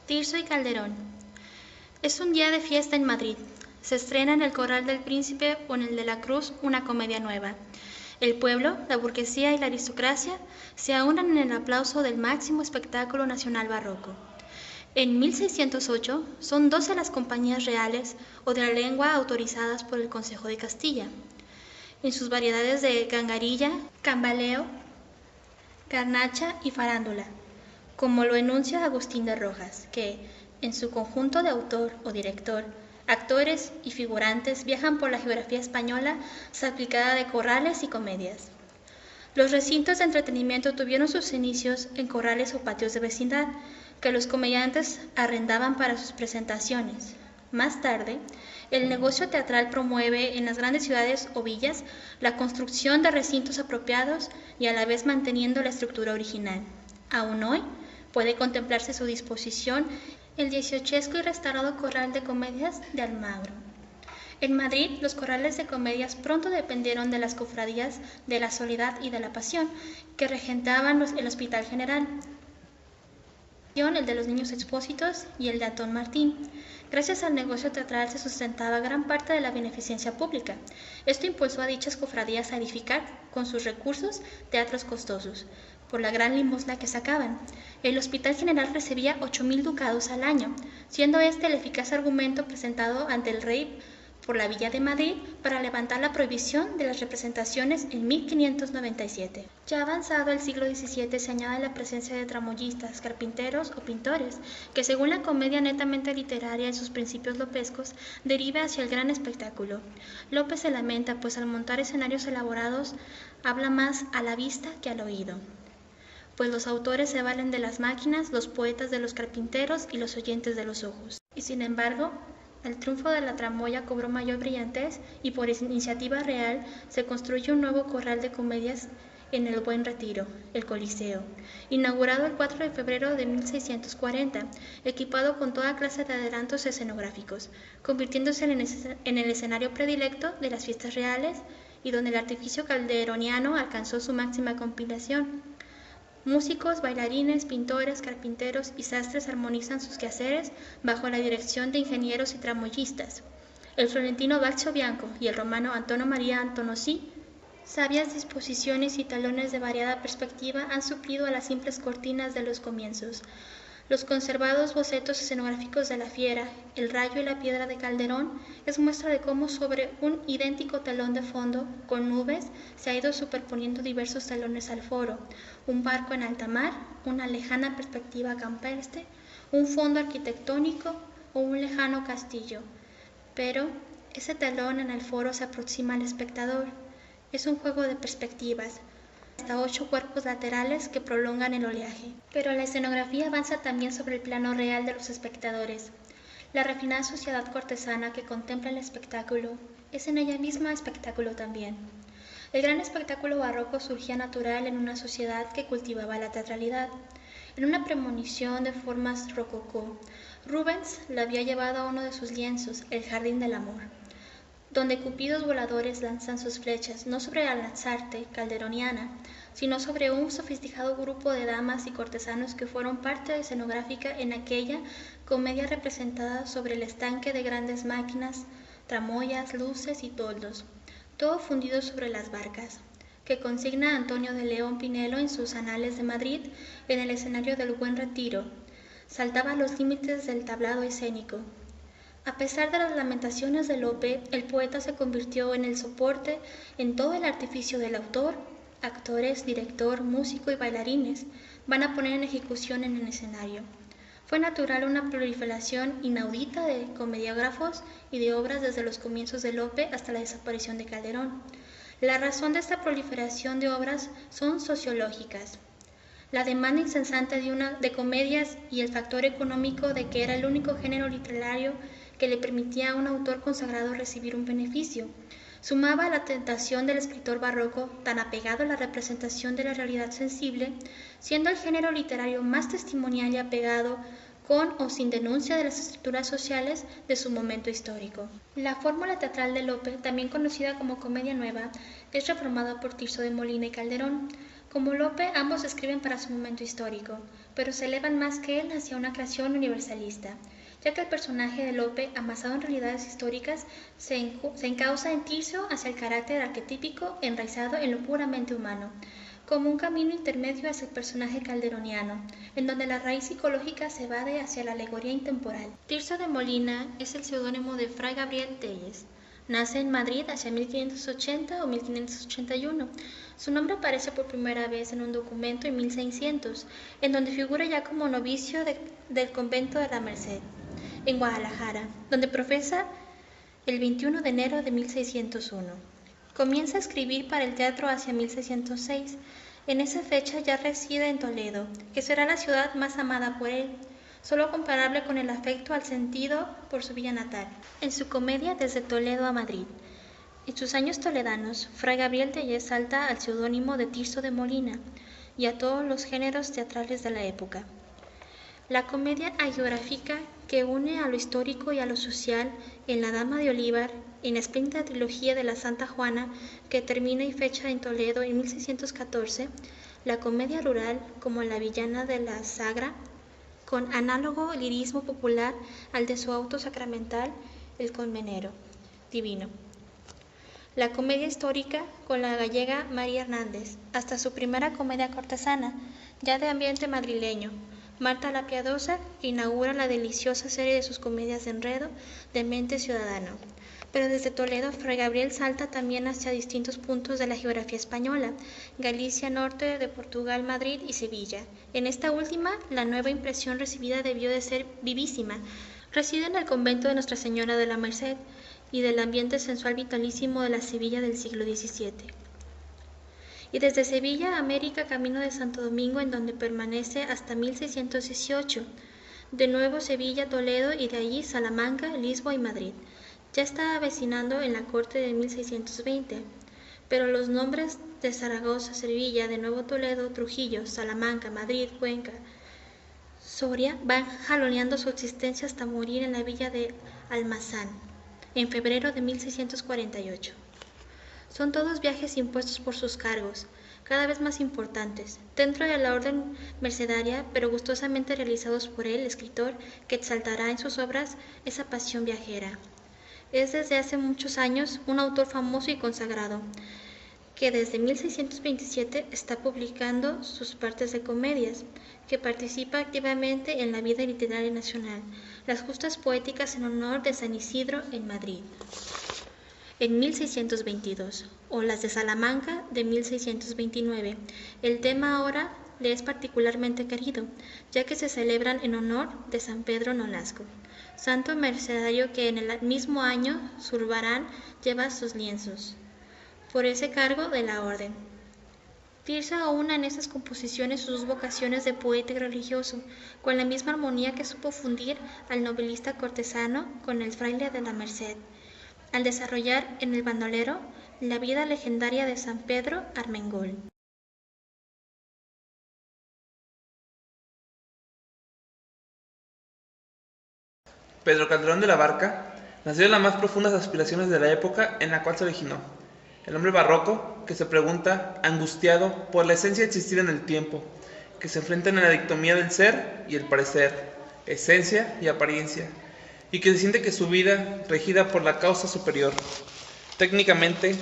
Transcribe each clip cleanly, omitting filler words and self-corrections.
Tirso y Calderón. Es un día de fiesta en Madrid. Se estrena en el Corral del Príncipe o en el de la Cruz una comedia nueva. El pueblo, la burguesía y la aristocracia se aunan en el aplauso del máximo espectáculo nacional barroco. En 1608 son 12 las compañías reales o de la lengua autorizadas por el Consejo de Castilla, en sus variedades de gangarilla, cambaleo, garnacha y farándula, como lo enuncia Agustín de Rojas, que, en su conjunto de autor o director, actores y figurantes viajan por la geografía española salpicada de corrales y comedias. Los recintos de entretenimiento tuvieron sus inicios en corrales o patios de vecindad, que los comediantes arrendaban para sus presentaciones. Más tarde, el negocio teatral promueve en las grandes ciudades o villas la construcción de recintos apropiados y a la vez manteniendo la estructura original. Aún hoy puede contemplarse su disposición el dieciochesco y restaurado Corral de Comedias de Almagro. En Madrid, los corrales de comedias pronto dependieron de las cofradías de la Soledad y de la Pasión, que regentaban el Hospital General, el de los Niños Expósitos y el de Antón Martín. Gracias al negocio teatral se sustentaba gran parte de la beneficencia pública. Esto impulsó a dichas cofradías a edificar, con sus recursos, teatros costosos, por la gran limosna que sacaban. El Hospital General recibía 8.000 ducados al año, siendo este el eficaz argumento presentado ante el rey por la Villa de Madrid para levantar la prohibición de las representaciones en 1597. Ya avanzado el siglo XVII se añade la presencia de tramoyistas, carpinteros o pintores, que según la comedia netamente literaria en sus principios lopescos, deriva hacia el gran espectáculo. Lope se lamenta, pues al montar escenarios elaborados habla más a la vista que al oído, pues los autores se valen de las máquinas, los poetas de los carpinteros y los oyentes de los ojos. Y sin embargo, el triunfo de la tramoya cobró mayor brillantez y por iniciativa real se construye un nuevo corral de comedias en el Buen Retiro, el Coliseo, inaugurado el 4 de febrero de 1640, equipado con toda clase de adelantos escenográficos, convirtiéndose en el escenario predilecto de las fiestas reales y donde el artificio calderoniano alcanzó su máxima compilación. Músicos, bailarines, pintores, carpinteros y sastres armonizan sus quehaceres bajo la dirección de ingenieros y tramoyistas. El florentino Baccio Bianco y el romano Antonio María Antonosi, sabias disposiciones y talones de variada perspectiva han suplido a las simples cortinas de los comienzos. Los conservados bocetos escenográficos de La Fiera, El Rayo y la Piedra de Calderón es muestra de cómo sobre un idéntico telón de fondo, con nubes, se ha ido superponiendo diversos telones al foro, un barco en alta mar, una lejana perspectiva campestre, un fondo arquitectónico o un lejano castillo. Pero ese telón en el foro se aproxima al espectador. Es un juego de perspectivas, hasta 8 cuerpos laterales que prolongan el oleaje. Pero la escenografía avanza también sobre el plano real de los espectadores. La refinada sociedad cortesana que contempla el espectáculo es en ella misma espectáculo también. El gran espectáculo barroco surgía natural en una sociedad que cultivaba la teatralidad, en una premonición de formas rococó. Rubens la había llevado a uno de sus lienzos, el Jardín del Amor, donde cupidos voladores lanzan sus flechas, no sobre la Lanzarte calderoniana, sino sobre un sofisticado grupo de damas y cortesanos que fueron parte escenográfica en aquella comedia representada sobre el estanque de grandes máquinas, tramoyas, luces y toldos, todo fundido sobre las barcas, que consigna Antonio de León Pinelo en sus Anales de Madrid en el escenario del Buen Retiro. Saltaba los límites del tablado escénico. A pesar de las lamentaciones de Lope, el poeta se convirtió en el soporte en todo el artificio del autor. Actores, director, músico y bailarines van a poner en ejecución en el escenario. Fue natural una proliferación inaudita de comediógrafos y de obras desde los comienzos de Lope hasta la desaparición de Calderón. La razón de esta proliferación de obras son sociológicas. La demanda incesante de comedias y el factor económico de que era el único género literario que le permitía a un autor consagrado recibir un beneficio, sumaba a la tentación del escritor barroco tan apegado a la representación de la realidad sensible, siendo el género literario más testimonial y apegado con o sin denuncia de las estructuras sociales de su momento histórico. La fórmula teatral de Lope, también conocida como comedia nueva, es reformada por Tirso de Molina y Calderón, Como Lope, ambos escriben para su momento histórico, pero se elevan más que él hacia una creación universalista, ya que el personaje de Lope, amasado en realidades históricas, se encausa en Tirso hacia el carácter arquetípico enraizado en lo puramente humano, como un camino intermedio hacia el personaje calderoniano, en donde la raíz psicológica se evade hacia la alegoría intemporal. Tirso de Molina es el seudónimo de Fray Gabriel Telles. Nace en Madrid hacia 1580 o 1581. Su nombre aparece por primera vez en un documento en 1600, en donde figura ya como novicio del convento de la Merced, en Guadalajara, donde profesa el 21 de enero de 1601. Comienza a escribir para el teatro hacia 1606. En esa fecha ya reside en Toledo, que será la ciudad más amada por él, solo comparable con el afecto al sentido por su villa natal. En su comedia Desde Toledo a Madrid. En sus años toledanos, Fray Gabriel Telles salta al seudónimo de Tirso de Molina y a todos los géneros teatrales de la época. La comedia hagiográfica que une a lo histórico y a lo social en La Dama de Olivar, en la espléndida trilogía de la Santa Juana, que termina y fecha en Toledo en 1614, la comedia rural como La Villana de la Sagra, con análogo lirismo popular al de su auto sacramental, El Colmenero Divino. La comedia histórica con la gallega María Hernández, hasta su primera comedia cortesana, ya de ambiente madrileño, Marta la Piadosa, que inaugura la deliciosa serie de sus comedias de enredo, Demente Ciudadano. Pero desde Toledo, Fray Gabriel salta también hacia distintos puntos de la geografía española, Galicia, norte de Portugal, Madrid y Sevilla. En esta última, la nueva impresión recibida debió de ser vivísima. Reside en el convento de Nuestra Señora de la Merced y del ambiente sensual vitalísimo de la Sevilla del siglo XVII. Y desde Sevilla a América, camino de Santo Domingo, en donde permanece hasta 1618. De nuevo Sevilla, Toledo y de allí Salamanca, Lisboa y Madrid. Ya está avecinando en la corte de 1620, pero los nombres de Zaragoza, Sevilla, de nuevo Toledo, Trujillo, Salamanca, Madrid, Cuenca, Soria van jaloneando su existencia hasta morir en la villa de Almazán, en febrero de 1648. Son todos viajes impuestos por sus cargos, cada vez más importantes, dentro de la orden mercedaria, pero gustosamente realizados por él, escritor, que exaltará en sus obras esa pasión viajera. Es desde hace muchos años un autor famoso y consagrado, que desde 1627 está publicando sus partes de comedias, que participa activamente en la vida literaria nacional, las justas poéticas en honor de San Isidro en Madrid, en 1622, o las de Salamanca de 1629. El tema ahora le es particularmente querido, ya que se celebran en honor de San Pedro Nolasco, santo mercedario que en el mismo año Zurbarán lleva sus lienzos, por ese cargo de la orden. Tirso aúna en estas composiciones sus vocaciones de poeta y religioso, con la misma armonía que supo fundir al novelista cortesano con el fraile de la Merced, al desarrollar en El bandolero la vida legendaria de San Pedro Armengol. Pedro Calderón de la Barca nació en las más profundas aspiraciones de la época en la cual se originó. El hombre barroco que se pregunta, angustiado por la esencia de existir en el tiempo, que se enfrenta en la dicotomía del ser y el parecer, esencia y apariencia, y que se siente que su vida regida por la causa superior. Técnicamente,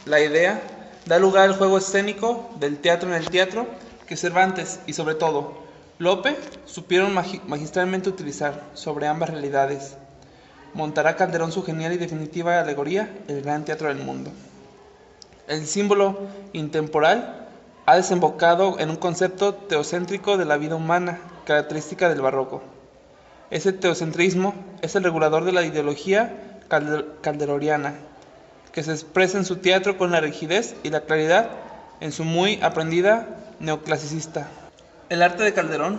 la idea da lugar al juego escénico del teatro en el teatro que Cervantes y sobre todo Lope supieron magistralmente utilizar sobre ambas realidades. Montará Calderón su genial y definitiva alegoría, el gran teatro del mundo. El símbolo intemporal ha desembocado en un concepto teocéntrico de la vida humana, característica del barroco. Ese teocentrismo es el regulador de la ideología calderoniana, que se expresa en su teatro con la rigidez y la claridad en su muy aprendida neoclasicista. El arte de Calderón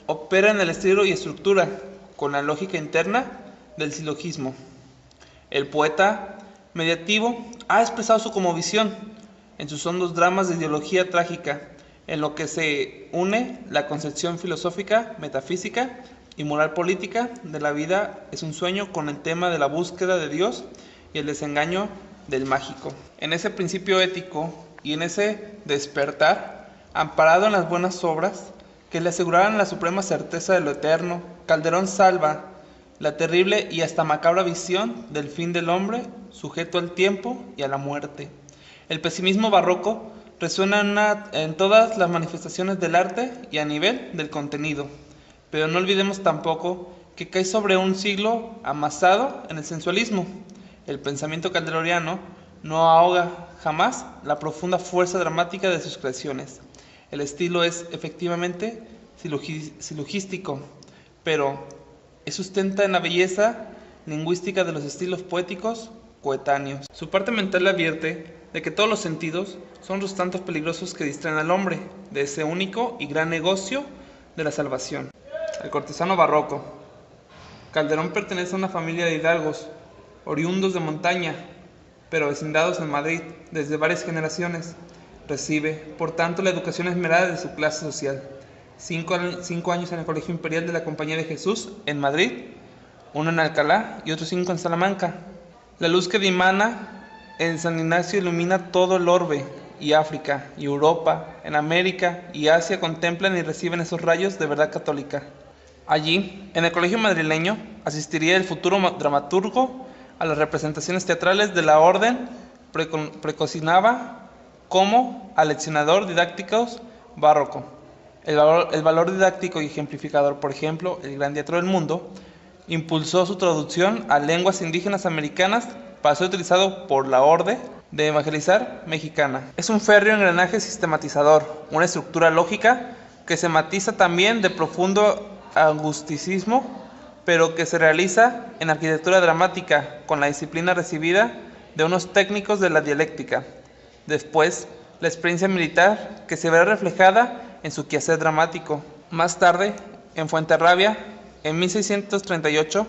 opera en el estilo y estructura, con la lógica interna del silogismo. El poeta mediativo ha expresado su cosmovisión en sus hondos dramas de ideología trágica, en lo que se une la concepción filosófica, metafísica y moral política de la vida es un sueño con el tema de la búsqueda de Dios y el desengaño del mágico. En ese principio ético y en ese despertar Amparado en las buenas obras, que le aseguraran la suprema certeza de lo eterno, Calderón salva la terrible y hasta macabra visión del fin del hombre, sujeto al tiempo y a la muerte. El pesimismo barroco resuena en todas las manifestaciones del arte y a nivel del contenido, pero no olvidemos tampoco que cae sobre un siglo amasado en el sensualismo. El pensamiento calderoniano no ahoga jamás la profunda fuerza dramática de sus creaciones. El estilo es efectivamente silogístico, pero sustenta en la belleza lingüística de los estilos poéticos coetáneos. Su parte mental le advierte de que todos los sentidos son los tantos peligrosos que distraen al hombre de ese único y gran negocio de la salvación. El cortesano barroco. Calderón pertenece a una familia de hidalgos, oriundos de montaña, pero vecindados en Madrid desde varias generaciones. Recibe, por tanto, la educación esmerada de su clase social. 5 años en el Colegio Imperial de la Compañía de Jesús, en Madrid, 1 en Alcalá y otros 5 en Salamanca. La luz que dimana en San Ignacio ilumina todo el orbe, y África, y Europa, en América y Asia contemplan y reciben esos rayos de verdad católica. Allí, en el colegio madrileño, asistiría el futuro dramaturgo a las representaciones teatrales de la orden, precocinaba como aleccionador didácticos barroco. El valor didáctico y ejemplificador, por ejemplo, el Gran Teatro del Mundo, impulsó su traducción a lenguas indígenas americanas para ser utilizado por la Orde de Evangelizar Mexicana. Es un férreo engranaje sistematizador, una estructura lógica que se matiza también de profundo agusticismo, pero que se realiza en arquitectura dramática con la disciplina recibida de unos técnicos de la dialéctica. Después, la experiencia militar que se verá reflejada en su quehacer dramático. Más tarde, en Fuenterrabía, en 1638,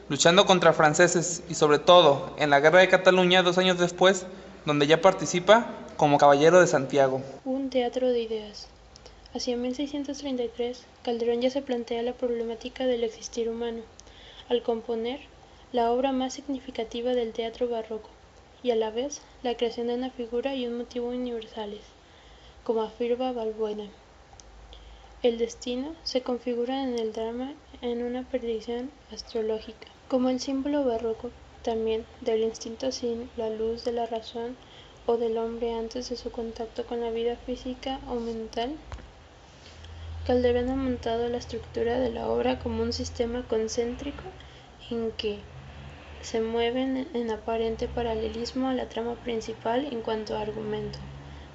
luchando contra franceses y sobre todo en la Guerra de Cataluña 2 años después, donde ya participa como caballero de Santiago. Un teatro de ideas. Hacia 1633, Calderón ya se plantea la problemática del existir humano, al componer la obra más significativa del teatro barroco, y a la vez la creación de una figura y un motivo universales, como afirma Balbuena. El destino se configura en el drama en una predicción astrológica, como el símbolo barroco también del instinto sin la luz de la razón o del hombre antes de su contacto con la vida física o mental. Calderón ha montado la estructura de la obra como un sistema concéntrico en que se mueven en aparente paralelismo a la trama principal en cuanto a argumento,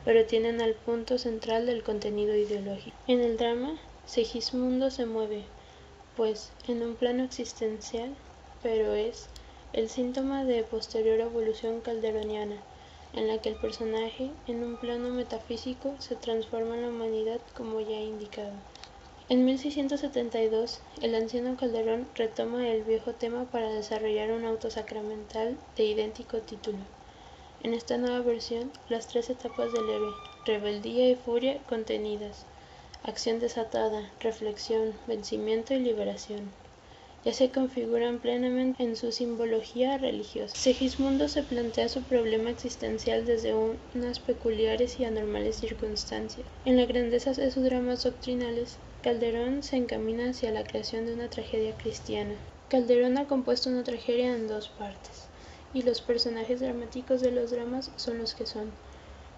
pero tienen al punto central del contenido ideológico. En el drama, Segismundo se mueve, pues, en un plano existencial, pero es el síntoma de posterior evolución calderoniana, en la que el personaje, en un plano metafísico, se transforma en la humanidad como ya he indicado. En 1672, el anciano Calderón retoma el viejo tema para desarrollar un auto sacramental de idéntico título. En esta nueva versión, las 3 etapas del héroe, rebeldía y furia contenidas, acción desatada, reflexión, vencimiento y liberación, ya se configuran plenamente en su simbología religiosa. Segismundo se plantea su problema existencial desde unas peculiares y anormales circunstancias. En la grandeza de sus dramas doctrinales, Calderón se encamina hacia la creación de una tragedia cristiana. Calderón ha compuesto una tragedia en 2 partes, y los personajes dramáticos de los dramas son los que son,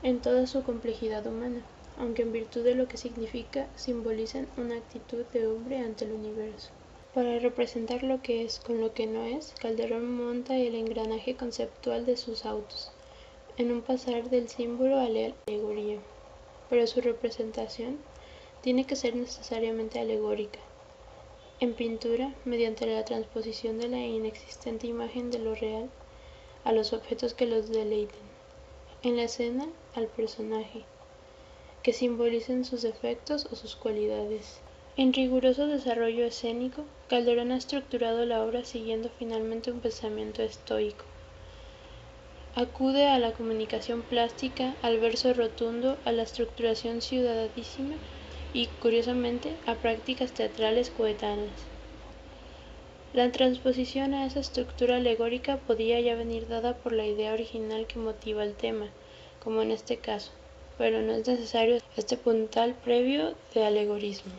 en toda su complejidad humana, aunque en virtud de lo que significa, simbolicen una actitud de hombre ante el universo. Para representar lo que es con lo que no es, Calderón monta el engranaje conceptual de sus autos, en un pasar del símbolo a la alegoría, pero su representación tiene que ser necesariamente alegórica. En pintura, mediante la transposición de la inexistente imagen de lo real a los objetos que los deleiten. En la escena, al personaje, que simbolicen sus defectos o sus cualidades. En riguroso desarrollo escénico, Calderón ha estructurado la obra siguiendo finalmente un pensamiento estoico. Acude a la comunicación plástica, al verso rotundo, a la estructuración ciudadanísima y, curiosamente, a prácticas teatrales coetáneas. La transposición a esa estructura alegórica podía ya venir dada por la idea original que motiva el tema, como en este caso, pero no es necesario este puntal previo de alegorismo.